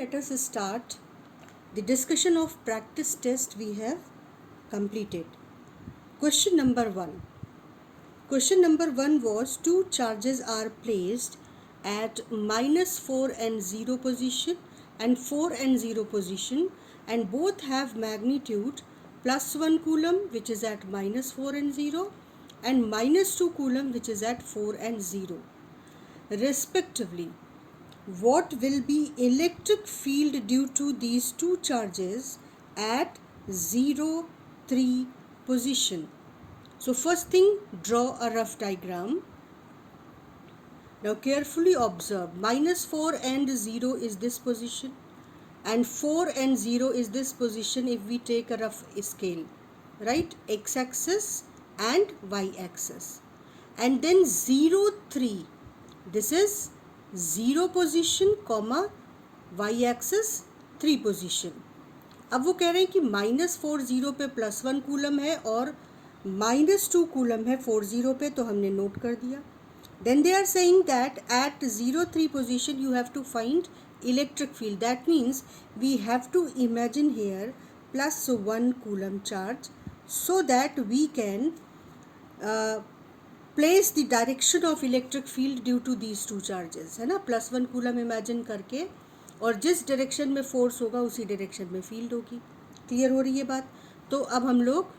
let us start the discussion of practice test we have completed. Question number 1. Question number 1 was two charges are placed at -4 and 0 position and 4 and 0 position, and both have magnitude +1 coulomb which is at -4 and 0 and -2 coulomb which is at 4 and 0 respectively. What will be electric field due to these two charges at 0, 3 position? So first thing, draw a rough diagram. Now carefully observe, -4 and 0 is this position and 4 and 0 is this position if we take a rough scale, right? X-axis and Y-axis. And then 0, 3, this is 0 position comma Y axis 3 position. अब वो कह रहे हैं कि -4 0 पे +1 coulomb है और -2 coulomb है 4 0 पे, तो हमने नोट कर दिया. Then they are saying that at 0 3 position you have to find electric field. That means we have to imagine here +1 coulomb charge so that we can place the direction of electric field due to these two charges, है ना. +1 coulomb imagine करके और जिस direction में force होगा उसी direction में field होगी. क्लियर हो रही है बात? तो अब हम लोग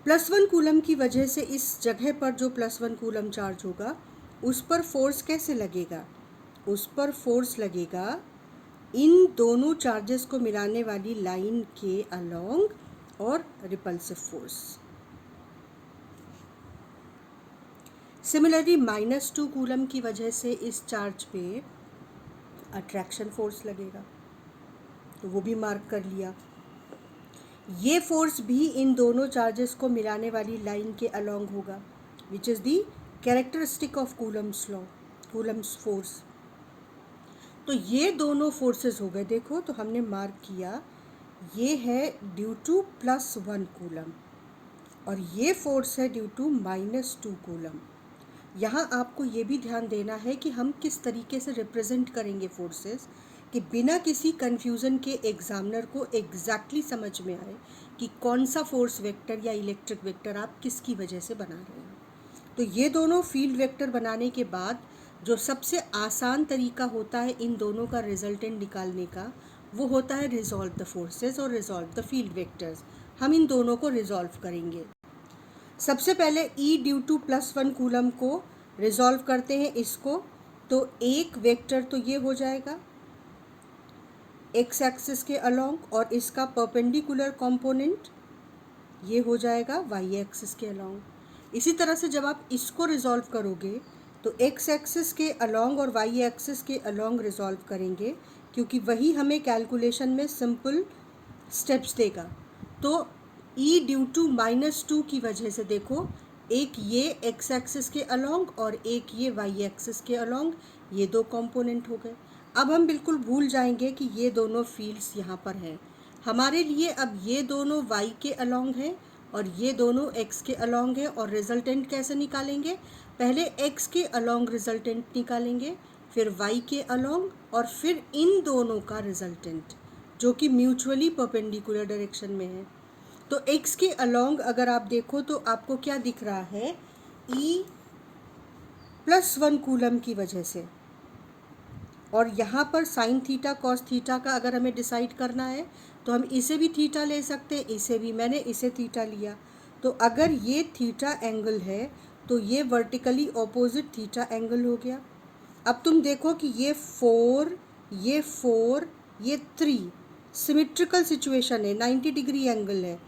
+1 कूलम की वजह से इस जगह पर जो +1 कूलम चार्ज होगा उस पर फोर्स कैसे लगेगा? उस पर फोर्स लगेगा इन दोनों चार्जेस को मिलाने वाली लाइन के अलोंग और रिपल्सिव फोर्स. सिमिलरली -2 कूलम की वजह से इस चार्ज पे अट्रैक्शन फोर्स लगेगा, तो वो भी मार्क कर लिया. ये फोर्स भी इन दोनों चार्जेस को मिलाने वाली लाइन के अलोंग होगा which is the characteristic of Coulomb's law, Coulomb's force. तो ये दोनों फोर्सेस हो गए. देखो तो हमने मार्क किया, ये है ड्यू टू +1 कूलम और ये फोर्स है ड्यू टू -2 कूलम. यहाँ आपको ये भी ध्यान देना है कि हम किस तरीके से रिप्रेजेंट करेंगे फोर्सेस कि बिना किसी कन्फ्यूज़न के एग्जामिनर को एग्जैक्टली समझ में आए कि कौन सा फोर्स वेक्टर या इलेक्ट्रिक वेक्टर आप किसकी वजह से बना रहे हैं. तो ये दोनों फील्ड वेक्टर बनाने के बाद जो सबसे आसान तरीका होता है इन दोनों का रिजल्टेंट निकालने का, वो होता है रिजॉल्व द फोर्सेस और रिजॉल्व द फील्ड वेक्टर्स. हम इन दोनों को रिजॉल्व करेंगे. सबसे पहले E ड्यू टू +1 कूलम को रिजॉल्व करते हैं इसको. तो एक वेक्टर तो ये हो जाएगा एक्स एक्सिस के अलोंग और इसका परपेंडिकुलर कंपोनेंट ये हो जाएगा वाई एक्सिस के अलोंग. इसी तरह से जब आप इसको रिजॉल्व करोगे तो एक्स एक्सिस के अलोंग और वाई एक्सिस के अलोंग रिजॉल्व करेंगे क्योंकि वही हमें कैलकुलेशन में सिंपल स्टेप्स देगा. तो E ड्यू टू -2 की वजह से देखो, एक ये एक्स एक्सिस के अलोंग और एक ये वाई एक्सिस के अलोंग, ये दो कंपोनेंट हो गए. अब हम बिल्कुल भूल जाएंगे कि ये दोनों फील्ड्स यहाँ पर हैं हमारे लिए. अब ये दोनों वाई के अलोंग हैं और ये दोनों एक्स के अलोंग हैं. और रिजल्टेंट कैसे निकालेंगे? पहले एक्स के अलोंग रिजल्टेंट निकालेंगे, फिर वाई के अलोंग और फिर इन दोनों का रिजल्टेंट जो कि म्यूचुअली परपेंडिकुलर डायरेक्शन में है. तो x के अलोंग अगर आप देखो तो आपको क्या दिख रहा है? E +1 कूलम की वजह से. और यहाँ पर साइन थीटा कॉस थीटा का अगर हमें डिसाइड करना है तो हम इसे भी थीटा ले सकते हैं, इसे भी. मैंने इसे थीटा लिया. तो अगर ये थीटा एंगल है तो ये वर्टिकली ऑपोजिट थीटा एंगल हो गया. अब तुम देखो कि ये 4, ये 4, ये 3 सिमेट्रिकल सिचुएशन है, 90 डिग्री एंगल है.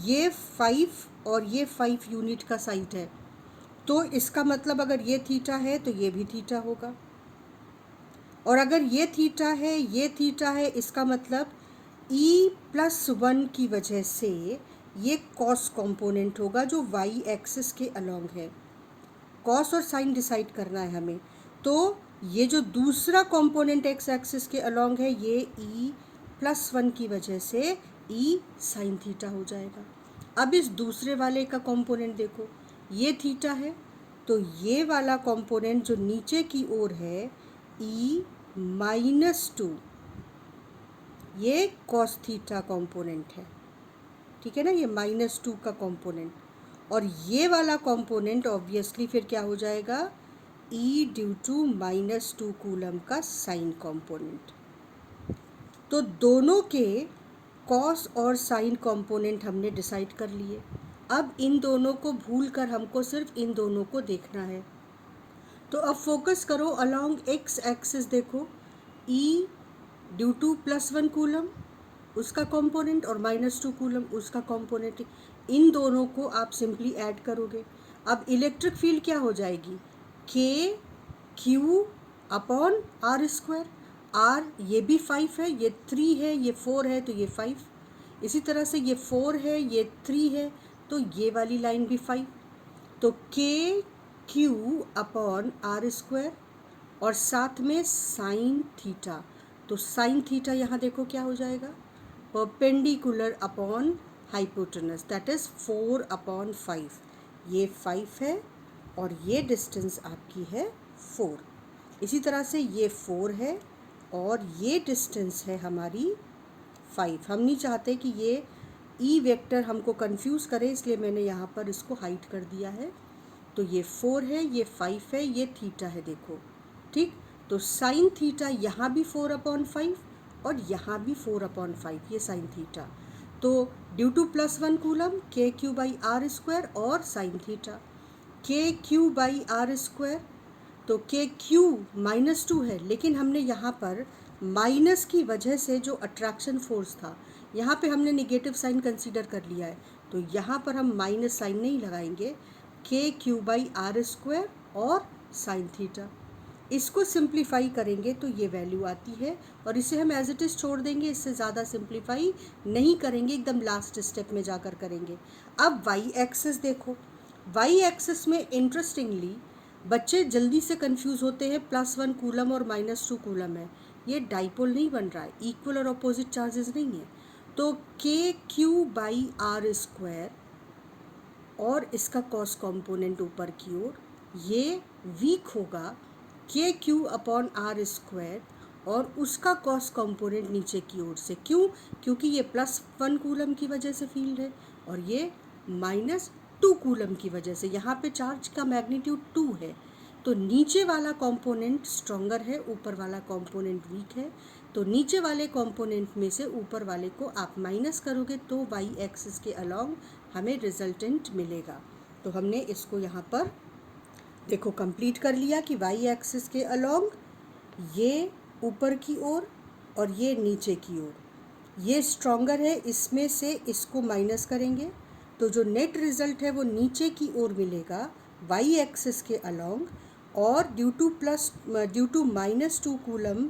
ये 5 और ये 5 यूनिट का साइड है. तो इसका मतलब अगर ये थीटा है तो ये भी थीटा होगा. और अगर ये थीटा है, ये थीटा है, इसका मतलब E +1 की वजह से ये कॉस कंपोनेंट होगा जो वाई एक्सिस के अलोंग है. कॉस और साइन डिसाइड करना है हमें. तो ये जो दूसरा कंपोनेंट एक्स एक्सिस के अलोंग है ये E +1 की वजह से E साइन थीटा हो जाएगा. अब इस दूसरे वाले का कंपोनेंट देखो, ये थीटा है तो ये वाला कंपोनेंट जो नीचे की ओर है E -2 ये कॉस थीटा कॉम्पोनेंट है, ठीक है ना, ये -2 का कॉम्पोनेंट, और ये वाला कॉम्पोनेंट ऑब्वियसली फिर क्या हो जाएगा, E ड्यू टू -2 कूलम का साइन कॉम्पोनेंट। तो दोनों के कॉस और साइन कॉम्पोनेंट हमने डिसाइड कर लिए। अब इन दोनों को भूल कर हमको सिर्फ इन दोनों को देखना है। तो अब फोकस करो अलोंग एक्स एक्सिस, देखो E ड्यू टू +1 कूलम उसका कंपोनेंट और -2 कूलम उसका कंपोनेंट, इन दोनों को आप सिंपली ऐड करोगे। अब इलेक्ट्रिक फील्ड क्या हो जाएगी, K Q upon R²। R ये भी 5 है, ये 3 है, ये 4 है, तो ये 5। इसी तरह से ये 4 है, ये 3 है, तो ये वाली लाइन भी 5। तो K Q अपॉन R² और साथ में साइन थीटा। तो साइन थीटा यहाँ देखो क्या हो जाएगा, perpendicular upon hypotenuse, that is 4/5। ये 5 है और ये डिस्टेंस आपकी है 4। इसी तरह से ये 4 है और ये डिस्टेंस है हमारी 5। हम नहीं चाहते कि ये ई वेक्टर हमको कंफ्यूज करे, इसलिए मैंने यहाँ पर इसको हाइड कर दिया है। तो ये 4 है, ये 5 है, ये थीटा है, देखो ठीक। तो साइन थीटा यहाँ भी 4/5 और यहाँ भी 4/5, ये साइन थीटा। तो ड्यू टू +1 कूलम KQ/R² और साइन थीटा KQ/R²। तो KQ -2 है, लेकिन हमने यहाँ पर माइनस की वजह से जो अट्रैक्शन फोर्स था, यहाँ पे हमने निगेटिव साइन कंसीडर कर लिया है, तो यहाँ पर हम माइनस साइन नहीं लगाएंगे, KQ/R² और साइन थीटा। इसको सिंप्लीफाई करेंगे तो ये वैल्यू आती है, और इसे हम एज इट इज़ छोड़ देंगे, इससे ज़्यादा सिंप्लीफाई नहीं करेंगे, एकदम लास्ट स्टेप में जाकर करेंगे। अब वाई एक्सिस देखो, वाई एक्सिस में इंटरेस्टिंगली बच्चे जल्दी से कंफ्यूज होते हैं, +1 कूलम और -2 कूलम है, ये डाइपोल नहीं बन रहा है, इक्वल और अपोजिट चार्जेस नहीं है। तो KQ/R² और इसका कॉस कंपोनेंट ऊपर की ओर, ये वीक होगा KQ/R² और उसका कॉस कंपोनेंट नीचे की ओर से। क्यों? क्योंकि ये +1 कूलम की वजह से फील्ड है और ये -2 कूलम की वजह से। यहाँ पे चार्ज का मैग्नीट्यूड 2 है, तो नीचे वाला कंपोनेंट स्ट्रॉन्गर है, ऊपर वाला कंपोनेंट वीक है। तो नीचे वाले कंपोनेंट में से ऊपर वाले को आप माइनस करोगे तो वाई एक्सिस के अलोंग हमें रिजल्टेंट मिलेगा। तो हमने इसको यहाँ पर देखो कंप्लीट कर लिया कि वाई एक्सिस के अलोंग ये ऊपर की ओर और ये नीचे की ओर, ये स्ट्रॉन्गर है, इसमें से इसको माइनस करेंगे तो जो नेट रिजल्ट है वो नीचे की ओर मिलेगा वाई एक्सिस के अलोंग। और ड्यू टू -2 कूलम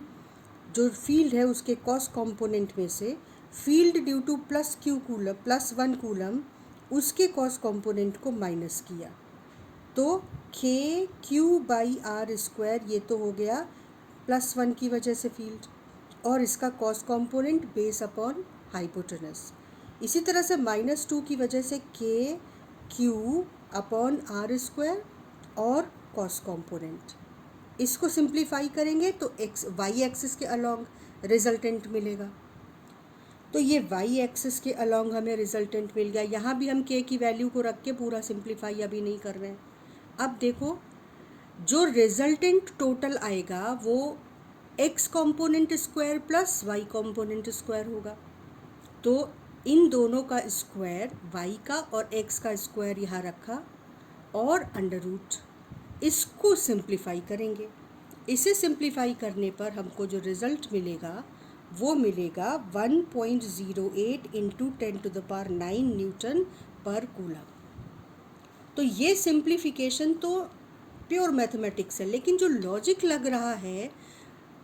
जो फील्ड है उसके कॉस कंपोनेंट में से फील्ड ड्यू टू +1 कूलम उसके कॉस कंपोनेंट को माइनस किया, तो KQ/R² ये तो हो गया +1 की वजह से फील्ड, और इसका cos component base upon hypotenuse. इसी तरह से -2 की वजह से KQ/R² और कॉस कंपोनेंट। इसको सिंप्लीफाई करेंगे तो वाई एक्सिस के अलोंग रिजल्टेंट मिलेगा। तो ये वाई एक्सिस के अलोंग हमें रिजल्टेंट मिल गया। यहाँ भी हम K की वैल्यू को रख के पूरा सिंप्लीफाई अभी नहीं कर रहे हैं। अब देखो जो रिजल्टेंट टोटल आएगा वो x component square plus y component square होगा। तो इन दोनों का स्क्वायर, y का और x का स्क्वायर यहाँ रखा और अंडर रूट, इसको सिंप्लीफाई करेंगे। इसे सिंप्लीफाई करने पर हमको जो रिज़ल्ट मिलेगा वो मिलेगा 1.08 × 10⁹ न्यूटन पर कूलम। तो ये सिंप्लीफिकेशन तो प्योर मैथमेटिक्स है, लेकिन जो लॉजिक लग रहा है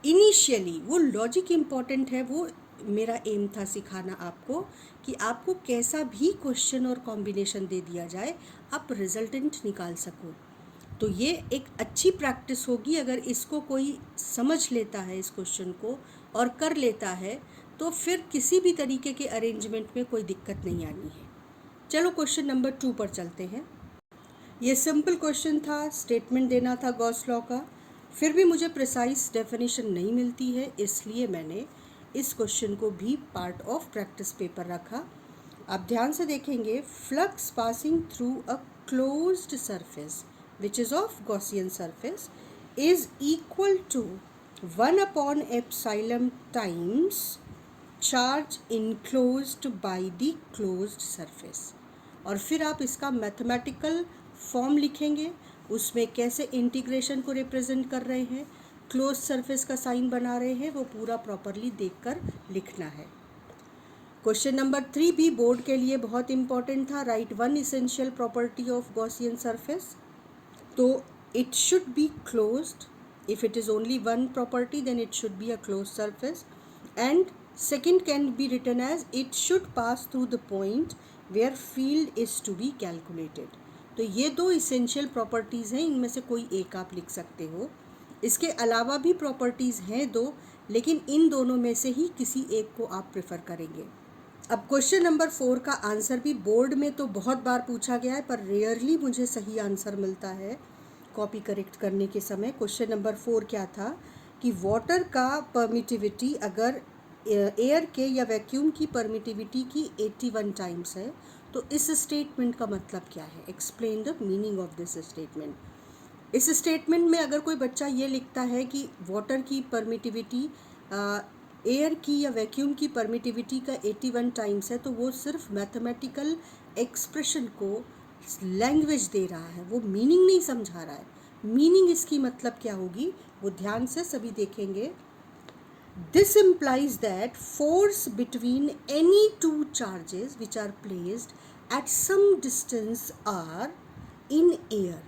इनिशियली वो लॉजिक इम्पॉर्टेंट है। वो मेरा एम था सिखाना आपको कि आपको कैसा भी क्वेश्चन और कॉम्बिनेशन दे दिया जाए आप रिजल्टेंट निकाल सको। तो ये एक अच्छी प्रैक्टिस होगी, अगर इसको कोई समझ लेता है इस क्वेश्चन को और कर लेता है तो फिर किसी भी तरीके के अरेंजमेंट में कोई दिक्कत नहीं आनी है। चलो क्वेश्चन नंबर 2 पर चलते हैं। ये सिंपल क्वेश्चन था, स्टेटमेंट देना था गॉस लॉ का, फिर भी मुझे प्रिसाइज डेफिनेशन नहीं मिलती है, इसलिए मैंने इस क्वेश्चन को भी पार्ट ऑफ प्रैक्टिस पेपर रखा। आप ध्यान से देखेंगे, flux passing through a closed surface which is of Gaussian surface is equal to 1/epsilon times charge enclosed by the closed surface. और फिर आप इसका मैथमेटिकल फॉर्म लिखेंगे, उसमें कैसे इंटीग्रेशन को रिप्रेजेंट कर रहे हैं, क्लोज सरफेस का साइन बना रहे हैं, वो पूरा प्रॉपरली देखकर लिखना है। क्वेश्चन नंबर 3 भी बोर्ड के लिए बहुत इंपॉर्टेंट था। Right one essential property of Gaussian surface. तो it should be closed. If it is only one property then it should be a close surface, and second can be written as it should pass through the point where field is to be calculated। तो ये दो essential properties हैं, इनमें से कोई एक आप लिख सकते हो। इसके अलावा भी प्रॉपर्टीज़ हैं दो, लेकिन इन दोनों में से ही किसी एक को आप प्रेफर करेंगे। अब क्वेश्चन नंबर 4 का आंसर भी बोर्ड में तो बहुत बार पूछा गया है, पर रेयरली मुझे सही आंसर मिलता है कॉपी करेक्ट करने के समय। क्वेश्चन नंबर 4 क्या था कि वाटर का परमिटिविटी अगर एयर के या वैक्यूम की परमिटिविटी की 81 टाइम्स है, तो इस स्टेटमेंट का मतलब क्या है? Explain the meaning of this statement. इस स्टेटमेंट में अगर कोई बच्चा ये लिखता है कि वाटर की परमिटिविटी एयर की या वैक्यूम की परमिटिविटी का 81 टाइम्स है, तो वो सिर्फ मैथमेटिकल एक्सप्रेशन को लैंग्वेज दे रहा है, वो मीनिंग नहीं समझा रहा है। मीनिंग इसकी मतलब क्या होगी वो ध्यान से सभी देखेंगे। This implies that force between any two charges which are placed at some distance r in air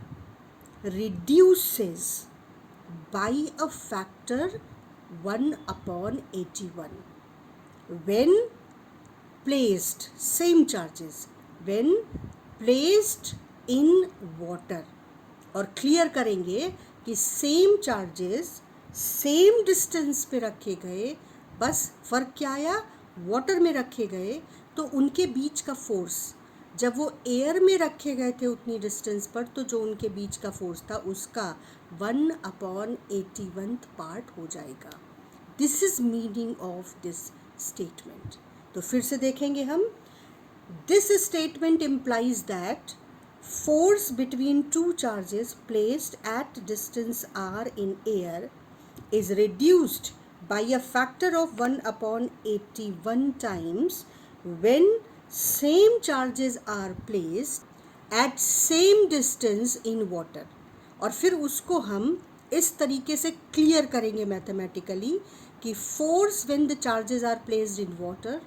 reduces by a factor 1/81 when placed, same charges, when placed in water। और क्लियर करेंगे कि सेम चार्जेस सेम डिस्टेंस पे रखे गए, बस फ़र्क क्या आया, वाटर में रखे गए तो उनके बीच का फोर्स, जब वो एयर में रखे गए थे उतनी डिस्टेंस पर, तो जो उनके बीच का फोर्स था उसका 1/81 पार्ट हो जाएगा। This is meaning of this statement. तो फिर से देखेंगे हम। This statement implies that force between two charges placed at distance r in air is reduced by a factor of 1/81 times when same charges are placed at same distance in water। और फिर उसको हम इस तरीके से clear करेंगे mathematically कि force when the charges are placed in water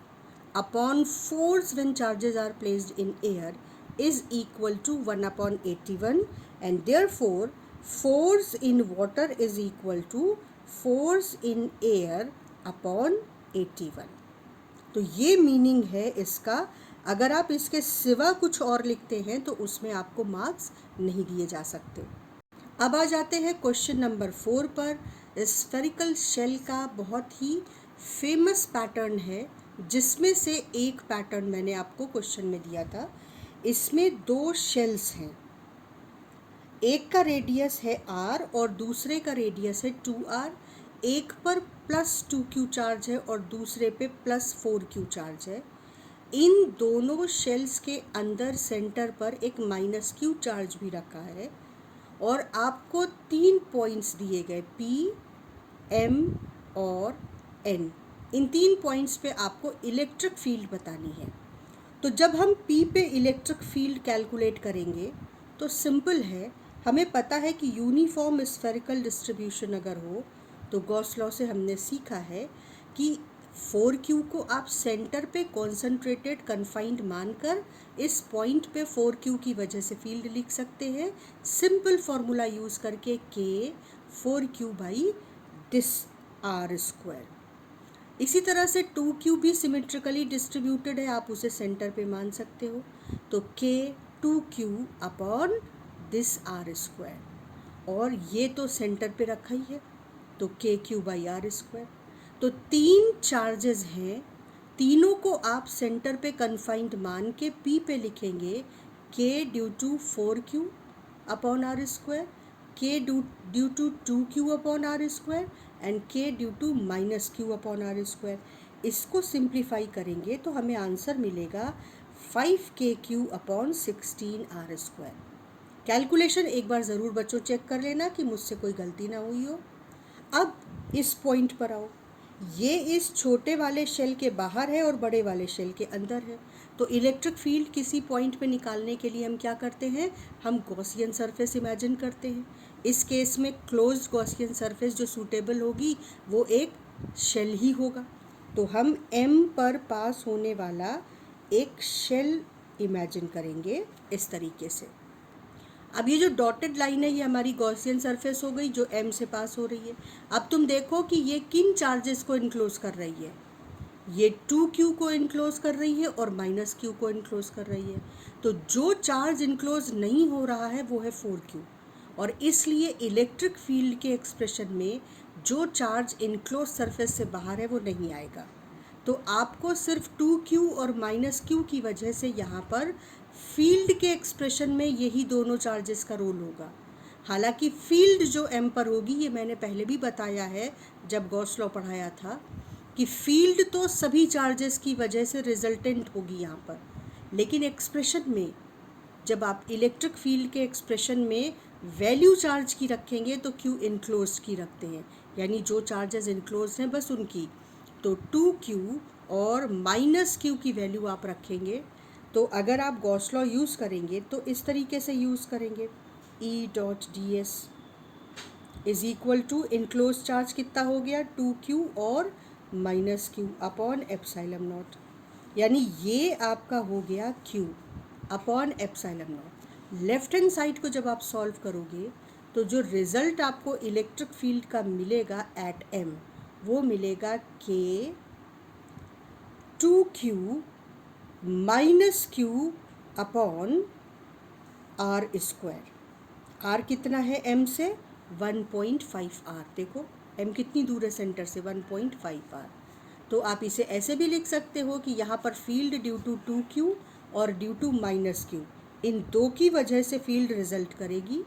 upon force when charges are placed in air is equal to 1/81, and therefore force in water is equal to force in air upon 81। तो ये meaning है इसका। अगर आप इसके सिवा कुछ और लिखते हैं तो उसमें आपको मार्क्स नहीं दिए जा सकते। अब आ जाते हैं क्वेश्चन नंबर 4 पर। स्फेरिकल शेल का बहुत ही फेमस पैटर्न है, जिसमें से एक पैटर्न मैंने आपको क्वेश्चन में दिया था। इसमें दो शेल्स हैं, एक का रेडियस है r और दूसरे का रेडियस है 2r। एक पर +2q चार्ज है और दूसरे पे +4q चार्ज है। इन दोनों शेल्स के अंदर सेंटर पर एक -q चार्ज भी रखा है, और आपको 3 पॉइंट्स दिए गए P, M और N। इन 3 पॉइंट्स पे आपको इलेक्ट्रिक फील्ड बतानी है। तो जब हम P पे इलेक्ट्रिक फील्ड कैलकुलेट करेंगे तो सिंपल है, हमें पता है कि यूनिफॉर्म स्फेरिकल डिस्ट्रीब्यूशन अगर हो तो गॉस लॉ से हमने सीखा है कि 4q को आप सेंटर पे कॉन्सेंट्रेटेड कन्फाइंड मानकर इस पॉइंट पे 4q की वजह से फील्ड लिख सकते हैं, सिंपल फार्मूला यूज़ करके k 4q/दिस r²। इसी तरह से 2q भी सिमेट्रिकली डिस्ट्रीब्यूटेड है, आप उसे सेंटर पे मान सकते हो, तो k 2q/दिस r², और ये तो सेंटर पे रखा ही है तो kq/r²। तो 3 चार्जेस हैं, तीनों को आप सेंटर पे कन्फाइंड मान के P पे लिखेंगे k due to 4q/r², k due to 2q/r² and K due to minus Q upon R square. इसको सिंप्लीफाई करेंगे तो हमें आंसर मिलेगा 5kq upon 16r square. Calculation एक बार ज़रूर बच्चों चेक कर लेना कि मुझसे कोई गलती ना हुई हो। अब इस पॉइंट पर आओ, ये इस छोटे वाले शेल के बाहर है और बड़े वाले शेल के अंदर है। तो इलेक्ट्रिक फील्ड किसी पॉइंट पे निकालने के लिए हम क्या करते हैं, हम गॉसियन सरफेस इमेजिन करते हैं। इस केस में क्लोज्ड गॉसियन सरफेस जो सूटेबल होगी वो एक शेल ही होगा। तो हम एम पर पास होने वाला एक शेल इमेजिन करेंगे इस तरीके से। अब ये जो डॉटेड लाइन है ये हमारी गॉसियन सरफेस हो गई जो एम से पास हो रही है। अब तुम देखो कि ये किन चार्जेस को इनक्लोज कर रही है, ये 2q को इनक्लोज कर रही है और -q को इनक्लोज कर रही है। तो जो चार्ज इनक्लोज नहीं हो रहा है वो है 4q, और इसलिए इलेक्ट्रिक फील्ड के एक्सप्रेशन में जो चार्ज इनक्लोज सरफेस से बाहर है वो नहीं आएगा। तो आपको सिर्फ 2q और -q की वजह से यहाँ पर फील्ड के एक्सप्रेशन में यही दोनों चार्जेस का रोल होगा। हालांकि फील्ड जो एम पर होगी ये मैंने पहले भी बताया है जब गॉस लॉ पढ़ाया था कि फील्ड तो सभी चार्जेस की वजह से रिजल्टेंट होगी यहाँ पर, लेकिन एक्सप्रेशन में जब आप इलेक्ट्रिक फील्ड के एक्सप्रेशन में वैल्यू चार्ज की रखेंगे तो क्यू इनक्लोज की रखते हैं, यानी जो चार्जेस इनक्लोज हैं बस उनकी। तो 2q और -q की वैल्यू आप रखेंगे। तो अगर आप गॉस लॉ यूज़ करेंगे तो इस तरीके से यूज़ करेंगे, E.ds is equal to enclose charge कितना हो गया 2q और -q अपॉन एप्सिलॉन नॉट, यानी ये आपका हो गया q upon epsilon not. Left hand side को जब आप सॉल्व करोगे तो जो रिजल्ट आपको इलेक्ट्रिक फील्ड का मिलेगा एट m वो मिलेगा k 2q -q upon R square. R कितना है m से 1.5 आर। देखो m कितनी दूर है सेंटर से 1.5 आर। तो आप इसे ऐसे भी लिख सकते हो कि यहाँ पर फील्ड ड्यू टू 2q और ड्यू टू -q इन दो की वजह से फील्ड रिजल्ट करेगी,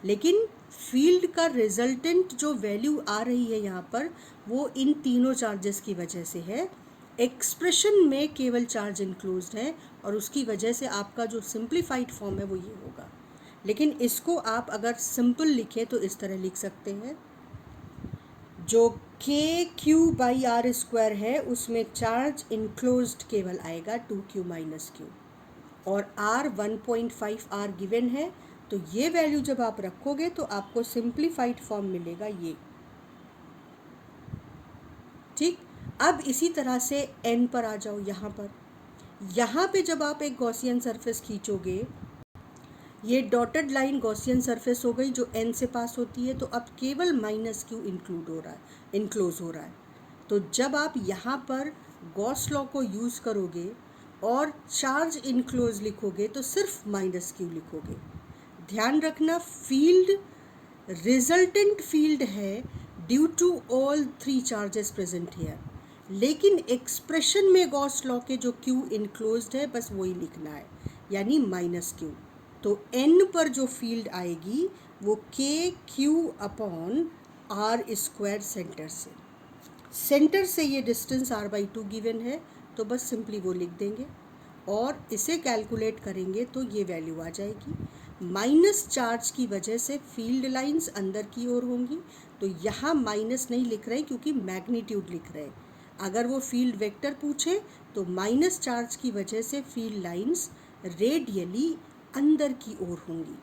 लेकिन फील्ड का रिजल्टेंट जो वैल्यू आ रही है यहाँ पर वो इन तीनों चार्जेस की वजह से है। एक्सप्रेशन में केवल चार्ज इनक्लोज्ड है और उसकी वजह से आपका जो सिंप्लीफाइड फॉर्म है वो ये होगा। लेकिन इसको आप अगर सिंपल लिखें तो इस तरह लिख सकते हैं, जो KQ/R स्क्वायर है उसमें चार्ज इनक्लोज्ड केवल आएगा 2q -q और R 1.5 R गिवन है। तो ये वैल्यू जब आप रखोगे तो आपको सिंप्लीफाइड फॉर्म मिलेगा ये। ठीक, अब इसी तरह से n पर आ जाओ। यहाँ पे जब आप एक गॉसियन सरफेस खींचोगे, ये डॉटेड लाइन गॉसियन सरफेस हो गई जो n से पास होती है, तो अब केवल -q इनक्लोज हो रहा है। तो जब आप यहाँ पर गॉस लॉ को यूज़ करोगे और चार्ज इनक्लोज लिखोगे तो सिर्फ -q लिखोगे। ध्यान रखना फील्ड रिजल्टेंट फील्ड है due to all 3 charges present here, लेकिन एक्सप्रेशन में गॉस लॉ के जो q इनक्लोज्ड है बस वही लिखना है, यानी -q। तो n पर जो फील्ड आएगी वो KQ upon R square centre से ये डिस्टेंस r/2 गिवन है, तो बस सिंपली वो लिख देंगे और इसे कैलकुलेट करेंगे तो ये वैल्यू आ जाएगी। माइनस चार्ज की वजह से फील्ड लाइंस अंदर की ओर होंगी, तो यहाँ माइनस नहीं लिख रहे क्योंकि मैग्नीट्यूड लिख रहे हैं। अगर वो फील्ड वेक्टर पूछे तो माइनस चार्ज की वजह से फील्ड लाइंस रेडियली अंदर की ओर होंगी।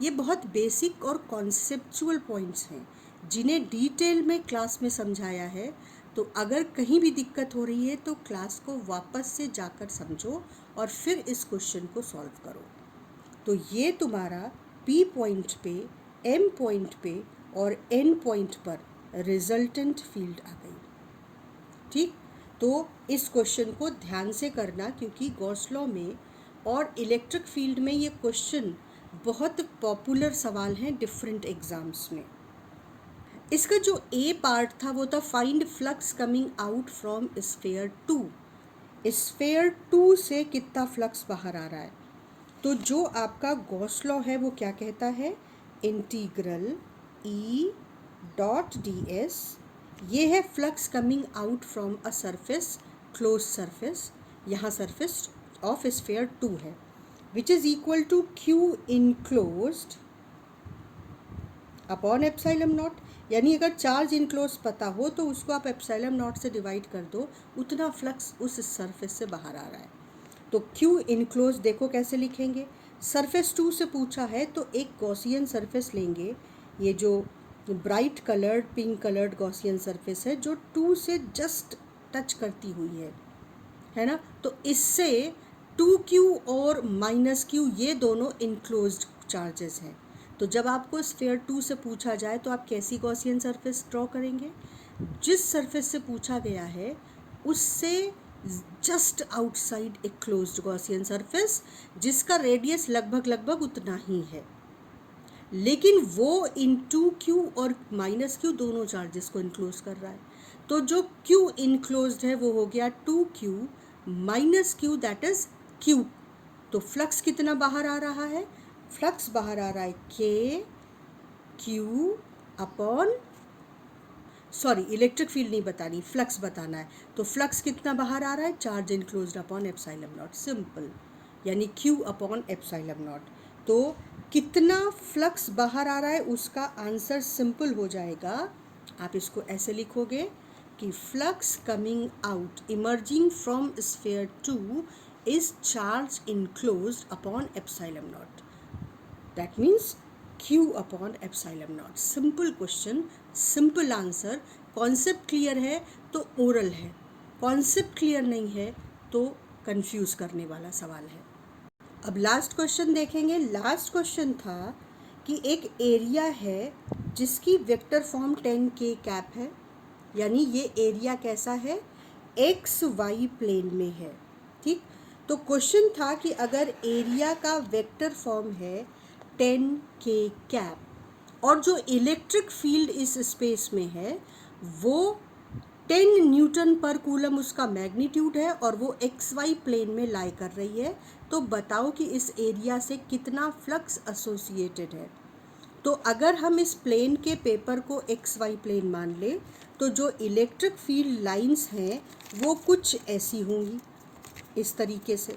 ये बहुत बेसिक और कॉन्सेप्चुअल पॉइंट्स हैं जिन्हें डिटेल में क्लास में समझाया है। तो अगर कहीं भी दिक्कत हो रही है तो क्लास को वापस से जाकर समझो और फिर इस क्वेश्चन को सॉल्व करो। तो ये तुम्हारा P पॉइंट पे, M पॉइंट पे और N पॉइंट पर रिजल्टेंट फील्ड आ गई। ठीक, तो इस क्वेश्चन को ध्यान से करना क्योंकि गॉस लॉ में और इलेक्ट्रिक फील्ड में ये क्वेश्चन बहुत पॉपुलर सवाल हैं डिफरेंट एग्जाम्स में। इसका जो ए पार्ट था वो था find flux coming out from sphere 2। Sphere 2 से कितना फ्लक्स बाहर आ रहा है। तो जो आपका गॉस लॉ है वो क्या कहता है, इंटीग्रल E.ds ये है flux coming out from a surface, close surface, यहाँ सरफेस ऑफ स्फीयर 2 है, which is equal to Q enclosed upon epsilon naught. यानी अगर चार्ज इनक्लोज पता हो तो उसको आप एप्सिलॉन नॉट से डिवाइड कर दो, उतना फ्लक्स उस सरफेस से बाहर आ रहा है। तो क्यू इनक्लोज देखो कैसे लिखेंगे, सरफेस 2 से पूछा है तो एक गॉसियन सरफेस लेंगे, ये जो bright coloured pink coloured Gaussian surface है जो 2 से जस्ट टच करती हुई है ना। तो इससे 2q और -q ये दोनों इनक्लोज्ड चार्जेस हैं। तो जब आपको स्फीयर 2 से पूछा जाए तो आप कैसी गॉसियन सरफेस ड्रॉ करेंगे, जिस सरफेस से पूछा गया है उससे जस्ट आउटसाइड एक क्लोज्ड गॉसियन सरफेस जिसका रेडियस लगभग उतना ही है, लेकिन वो इन 2q और -q दोनों चार्जेस को इनक्लोज कर रहा है। तो जो q इनक्लोज्ड है वो हो गया 2q -q that is q। तो फ्लक्स कितना बाहर आ रहा है, फ्लक्स बाहर आ रहा है k q upon, sorry electric field नहीं बतानी, फ्लक्स बताना है। तो फ्लक्स कितना बाहर आ रहा है, charge enclosed upon epsilon not, simple, यानी q अपॉन एप्सिलॉन नॉट। तो कितना फ्लक्स बाहर आ रहा है उसका आंसर सिंपल हो जाएगा, आप इसको ऐसे लिखोगे कि flux coming out emerging from sphere 2 is charge enclosed upon epsilon not, that means q upon epsilon not. Simple question, simple answer. Concept clear है तो ओरल है, कॉन्सेप्ट क्लियर नहीं है तो कंफ्यूज करने वाला सवाल है। अब लास्ट क्वेश्चन देखेंगे। लास्ट क्वेश्चन था कि एक एरिया है जिसकी वेक्टर फॉर्म 10k कैप है, यानी ये एरिया कैसा है, एक्स वाई प्लेन में है, ठीक। तो क्वेश्चन था कि अगर एरिया का वेक्टर फॉर्म है 10k कैप और जो इलेक्ट्रिक फील्ड इस स्पेस में है वो 10 न्यूटन पर कूलम उसका मैग्नीट्यूड है और वो एक्स वाई प्लेन में लाई कर रही है, तो बताओ कि इस एरिया से कितना फ्लक्स एसोसिएटेड है। तो अगर हम इस प्लेन के पेपर को एक्स वाई प्लेन मान ले तो जो इलेक्ट्रिक फील्ड लाइंस हैं वो कुछ ऐसी होंगी, इस तरीके से।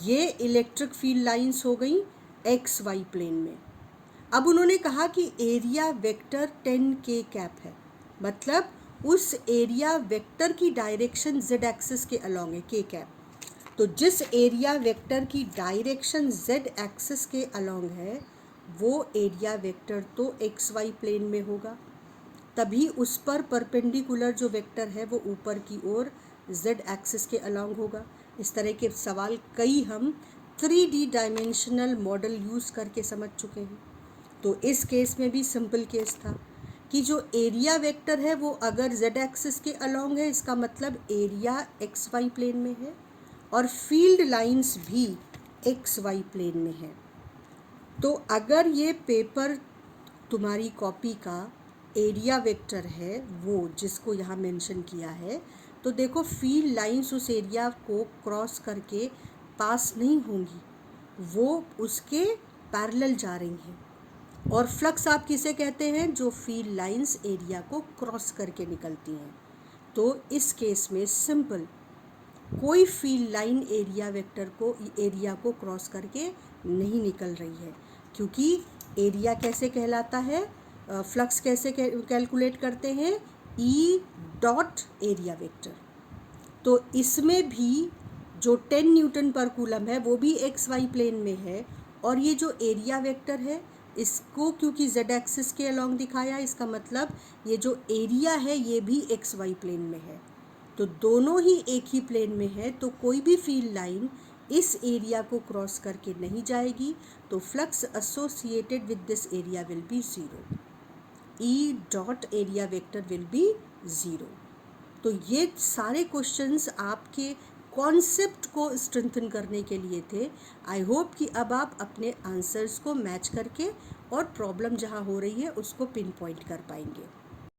ये इलेक्ट्रिक फील्ड लाइंस हो गई एक्स वाई प्लेन में। अब उन्होंने कहा कि एरिया वेक्टर 10k कैप है, मतलब उस एरिया वेक्टर की डायरेक्शन z एक्सिस के अलॉन्ग है k कैप। तो जिस एरिया वेक्टर की डायरेक्शन z एक्सिस के अलॉन्ग है वो एरिया वेक्टर तो एक्स वाई प्लेन में होगा, तभी उस पर परपेंडिकुलर जो वेक्टर है वो ऊपर की ओर z एक्सिस के अलॉन्ग होगा। इस तरह के सवाल कई हम 3D डायमेंशनल मॉडल यूज़ करके समझ चुके हैं। तो इस केस में भी सिंपल केस था कि जो एरिया वेक्टर है वो अगर z एक्सिस के अलॉन्ग है इसका मतलब एरिया एक्स वाई प्लेन में है और फील्ड लाइंस भी एक्स वाई प्लेन में है। तो अगर ये पेपर तुम्हारी कॉपी का एरिया वेक्टर है वो जिसको यहाँ मेंशन किया है, तो देखो फील्ड लाइंस उस एरिया को क्रॉस करके पास नहीं होंगी, वो उसके पैरेलल जा रही हैं। और फ्लक्स आप किसे कहते हैं, जो फील्ड लाइंस एरिया को क्रॉस करके निकलती हैं। तो इस केस में सिंपल, कोई फील्ड लाइन एरिया को क्रॉस करके नहीं निकल रही है, क्योंकि एरिया कैसे कहलाता है, फ्लक्स कैसे कैलकुलेट करते हैं, ई डॉट एरिया वेक्टर। तो इसमें भी जो 10 न्यूटन पर कूलम है वो भी एक्स वाई प्लेन में है, और ये जो एरिया वेक्टर है इसको क्योंकि z एक्सिस के अलॉन्ग दिखाया, इसका मतलब ये जो एरिया है ये भी एक्स वाई प्लेन में है। तो दोनों ही एक ही प्लेन में है, तो कोई भी फील्ड लाइन इस एरिया को क्रॉस करके नहीं जाएगी, तो flux associated with this area will be 0, E dot area vector will be 0। तो ये सारे क्वेश्चंस आपके कॉन्सेप्ट को स्ट्रेंथन करने के लिए थे। आई होप कि अब आप अपने आंसर्स को मैच करके और प्रॉब्लम जहाँ हो रही है उसको पिन पॉइंट कर पाएंगे।